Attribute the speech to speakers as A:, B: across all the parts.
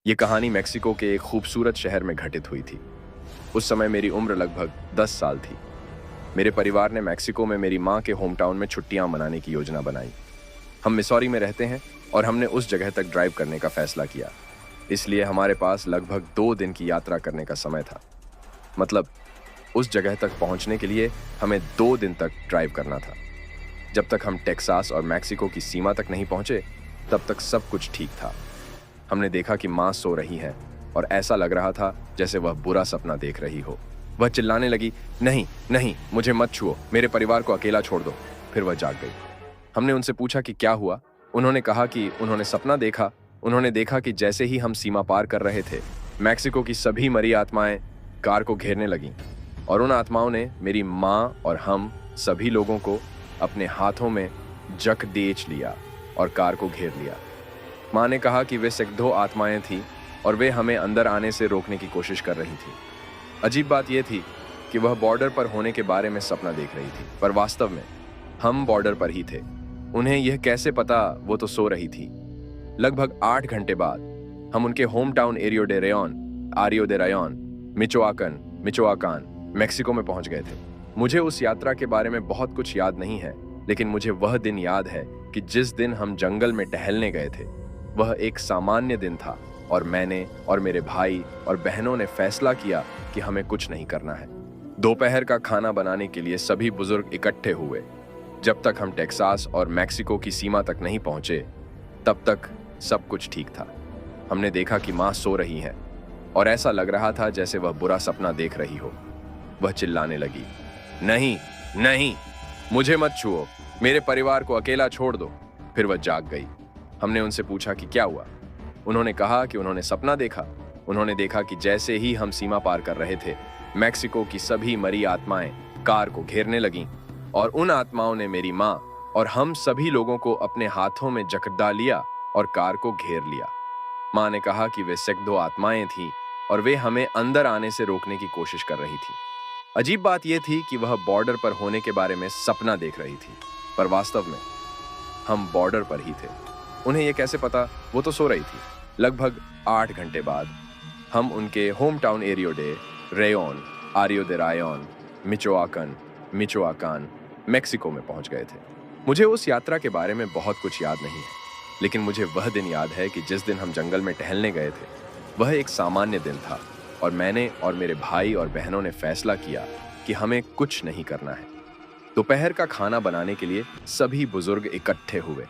A: ये कहानी मेक्सिको के एक खूबसूरत शहर में घटित हुई थी। उस समय मेरी उम्र लगभग 10 साल थी। मेरे परिवार ने मेक्सिको में मेरी माँ के होम टाउन में छुट्टियाँ मनाने की योजना बनाई। हम मिसौरी में रहते हैं और हमने उस जगह तक ड्राइव करने का फैसला किया। इसलिए हमारे पास लगभग 2 दिन की यात्रा करने का समय था। मतलब उस जगह तक पहुंचने के लिए हमें 2 दिन तक ड्राइव करना था। जब तक हम टेक्सास और मैक्सिको की सीमा तक नहीं पहुंचे, तब तक सब कुछ ठीक था। हमने देखा कि माँ सो रही है और ऐसा लग रहा था जैसे वह बुरा सपना देख रही हो। वह चिल्लाने लगी, नहीं नहीं, मुझे मत छुओ, मेरे परिवार को अकेला छोड़ दो। फिर वह जाग गई। हमने उनसे पूछा कि क्या हुआ। उन्होंने कहा कि उन्होंने सपना देखा। उन्होंने देखा कि जैसे ही हम सीमा पार कर रहे थे, मैक्सिको की सभी मरी आत्माएं कार को घेरने लगीं और उन आत्माओं ने मेरी माँ और हम सभी लोगों को अपने हाथों में जकदीच लिया और कार को घेर लिया। माँ ने कहा कि वे सैकड़ों आत्माएं थीं और वे हमें अंदर आने से रोकने की कोशिश कर रही थी। अजीब बात यह थी कि वह बॉर्डर पर होने के बारे में सपना देख रही थी, पर वास्तव में हम बॉर्डर पर ही थे। उन्हें यह कैसे पता, वो तो सो रही थी। लगभग 8 घंटे बाद हम उनके होम टाउन एरियो डे रेयन, मिचोआकान, मेक्सिको में पहुंच गए थे। मुझे उस यात्रा के बारे में बहुत कुछ याद नहीं है, लेकिन मुझे वह दिन याद है कि जिस दिन हम जंगल में टहलने गए थे, वह एक सामान्य दिन था और मैंने और मेरे भाई और बहनों ने फैसला किया कि हमें कुछ नहीं करना है। दोपहर का खाना बनाने के लिए सभी बुजुर्ग इकट्ठे हुए। जब तक हम टेक्सास और मैक्सिको की सीमा तक नहीं पहुंचे, तब तक सब कुछ ठीक था। हमने देखा कि माँ सो रही है और ऐसा लग रहा था जैसे वह बुरा सपना देख रही हो। वह चिल्लाने लगी, नहीं नहीं, मुझे मत छुओ, मेरे परिवार को अकेला छोड़ दो। फिर वह जाग गई। हमने उनसे पूछा कि क्या हुआ। उन्होंने कहा कि उन्होंने सपना देखा। उन्होंने देखा कि जैसे ही हम सीमा पार कर रहे थे, मैक्सिको की सभी मरी आत्माएं कार को घेरने लगीं और उन आत्माओं ने मेरी माँ और हम सभी लोगों को अपने हाथों में जकड़ा लिया और कार को घेर लिया। माँ ने कहा कि वे सैकड़ों आत्माएं थीं और वे हमें अंदर आने से रोकने की कोशिश कर रही थी। अजीब बात यह थी कि वह बॉर्डर पर होने के बारे में सपना देख रही थी, पर वास्तव में हम बॉर्डर पर ही थे। उन्हें यह कैसे पता, वो तो सो रही थी। लगभग 8 घंटे बाद हम उनके होम टाउन एरियो डे रेयन, मिचोआकान, मेक्सिको में पहुंच गए थे। मुझे उस यात्रा के बारे में बहुत कुछ याद नहीं है, लेकिन मुझे वह दिन याद है कि जिस दिन हम जंगल में टहलने गए थे, वह एक सामान्य दिन था और मैंने और मेरे भाई और बहनों ने फैसला किया कि हमें कुछ नहीं करना है। दोपहर का खाना बनाने के लिए सभी बुजुर्ग इकट्ठे हुए।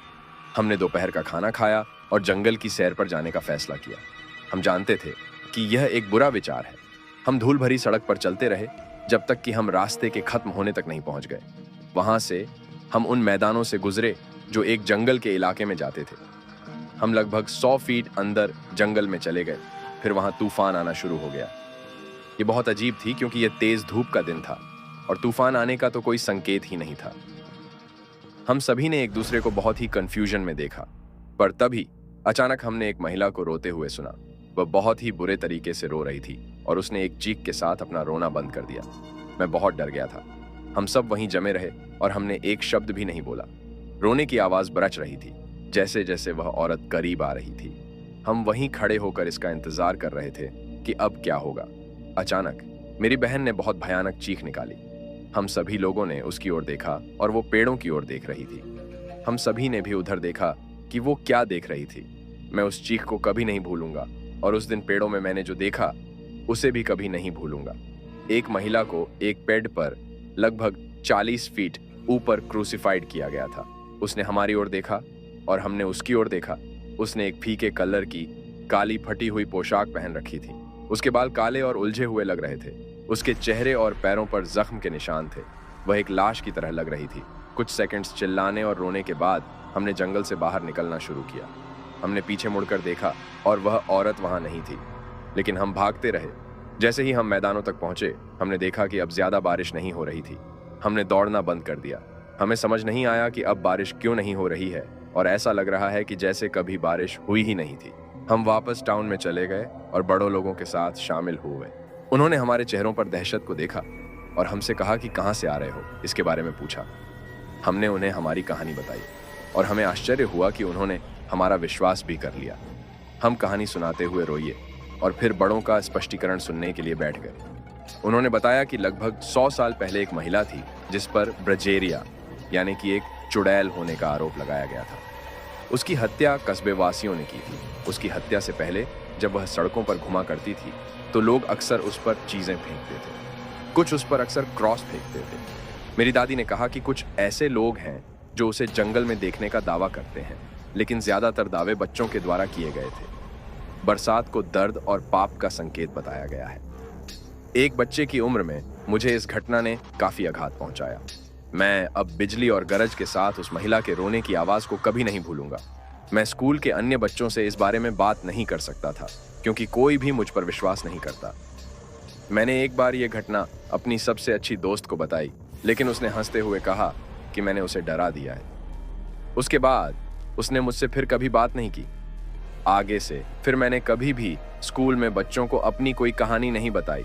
A: हमने दोपहर का खाना खाया और जंगल की सैर पर जाने का फैसला किया। हम जानते थे कि यह एक बुरा विचार है। हम धूल भरी सड़क पर चलते रहे जब तक कि हम रास्ते के खत्म होने तक नहीं पहुंच गए। वहां से हम उन मैदानों से गुजरे जो एक जंगल के इलाके में जाते थे। हम लगभग 100 फीट अंदर जंगल में चले गए। फिर वहां तूफान आना शुरू हो गया। ये बहुत अजीब थी क्योंकि यह तेज धूप का दिन था और तूफान आने का तो कोई संकेत ही नहीं था। हम सभी ने एक दूसरे को बहुत ही कंफ्यूजन में देखा, पर तभी अचानक हमने एक महिला को रोते हुए सुना। वह बहुत ही बुरे तरीके से रो रही थी और उसने एक चीख के साथ अपना रोना बंद कर दिया। मैं बहुत डर गया था। हम सब वहीं जमे रहे और हमने एक शब्द भी नहीं बोला। रोने की आवाज बरच रही थी जैसे जैसे वह औरत करीब आ रही थी। हम वहीं खड़े होकर इसका इंतजार कर रहे थे कि अब क्या होगा। अचानक मेरी बहन ने बहुत भयानक चीख निकाली। हम सभी लोगों ने उसकी ओर देखा और वो पेड़ों की ओर देख रही थी। हम सभी ने भी उधर देखा कि वो क्या देख रही थी। मैं उस चीख को कभी नहीं भूलूंगा और उस दिन पेड़ों में मैंने जो देखा उसे भी कभी नहीं भूलूंगा। एक महिला को एक पेड़ पर लगभग 40 फीट ऊपर क्रूसिफाइड किया गया था। उसने हमारी ओर देखा और हमने उसकी ओर देखा। उसने एक फीके कलर की काली फटी हुई पोशाक पहन रखी थी। उसके बाल काले और उलझे हुए लग रहे थे। उसके चेहरे और पैरों पर जख्म के निशान थे। वह एक लाश की तरह लग रही थी। कुछ सेकंड्स चिल्लाने और रोने के बाद हमने जंगल से बाहर निकलना शुरू किया। हमने पीछे मुड़कर देखा और वह औरत वहां नहीं थी, लेकिन हम भागते रहे। जैसे ही हम मैदानों तक पहुंचे, हमने देखा कि अब ज्यादा बारिश नहीं हो रही थी। हमने दौड़ना बंद कर दिया। हमें समझ नहीं आया कि अब बारिश क्यों नहीं हो रही है और ऐसा लग रहा है कि जैसे कभी बारिश हुई ही नहीं थी। हम वापस टाउन में चले गए और बड़ों लोगों के साथ शामिल हुए। उन्होंने हमारे चेहरों पर दहशत को देखा और हमसे कहा कि कहाँ से आ रहे हो, इसके बारे में पूछा। हमने उन्हें हमारी कहानी बताई और हमें आश्चर्य हुआ कि उन्होंने हमारा विश्वास भी कर लिया। हम कहानी सुनाते हुए रोए और फिर बड़ों का स्पष्टीकरण सुनने के लिए बैठ गए। उन्होंने बताया कि लगभग 100 साल पहले एक महिला थी जिस पर ब्रजेरिया यानी कि एक चुड़ैल होने का आरोप लगाया गया था। उसकी हत्या कस्बे वासियों ने की थी। उसकी हत्या से पहले जब वह सड़कों पर घुमा करती थी तो लोग अक्सर उस पर चीजें फेंकते थे। कुछ उस पर अक्सर क्रॉस फेंकते थे। मेरी दादी ने कहा कि कुछ ऐसे लोग हैं जो उसे जंगल में देखने का दावा करते हैं, लेकिन ज्यादातर दावे बच्चों के द्वारा किए गए थे। बरसात को दर्द और पाप का संकेत बताया गया है। एक बच्चे की उम्र में मुझे इस घटना ने काफी आघात पहुंचाया। मैं अब बिजली और गरज के साथ उस महिला के रोने की आवाज को कभी नहीं भूलूंगा। मैं स्कूल के अन्य बच्चों से इस बारे में बात नहीं कर सकता था क्योंकि कोई भी मुझ पर विश्वास नहीं करता। मैंने एक बार यह घटना अपनी सबसे अच्छी दोस्त को बताई, लेकिन उसने हंसते हुए कहा कि मैंने उसे डरा दिया है। उसके बाद उसने मुझसे फिर कभी बात नहीं की। आगे से फिर मैंने कभी भी स्कूल में बच्चों को अपनी कोई कहानी नहीं बताई।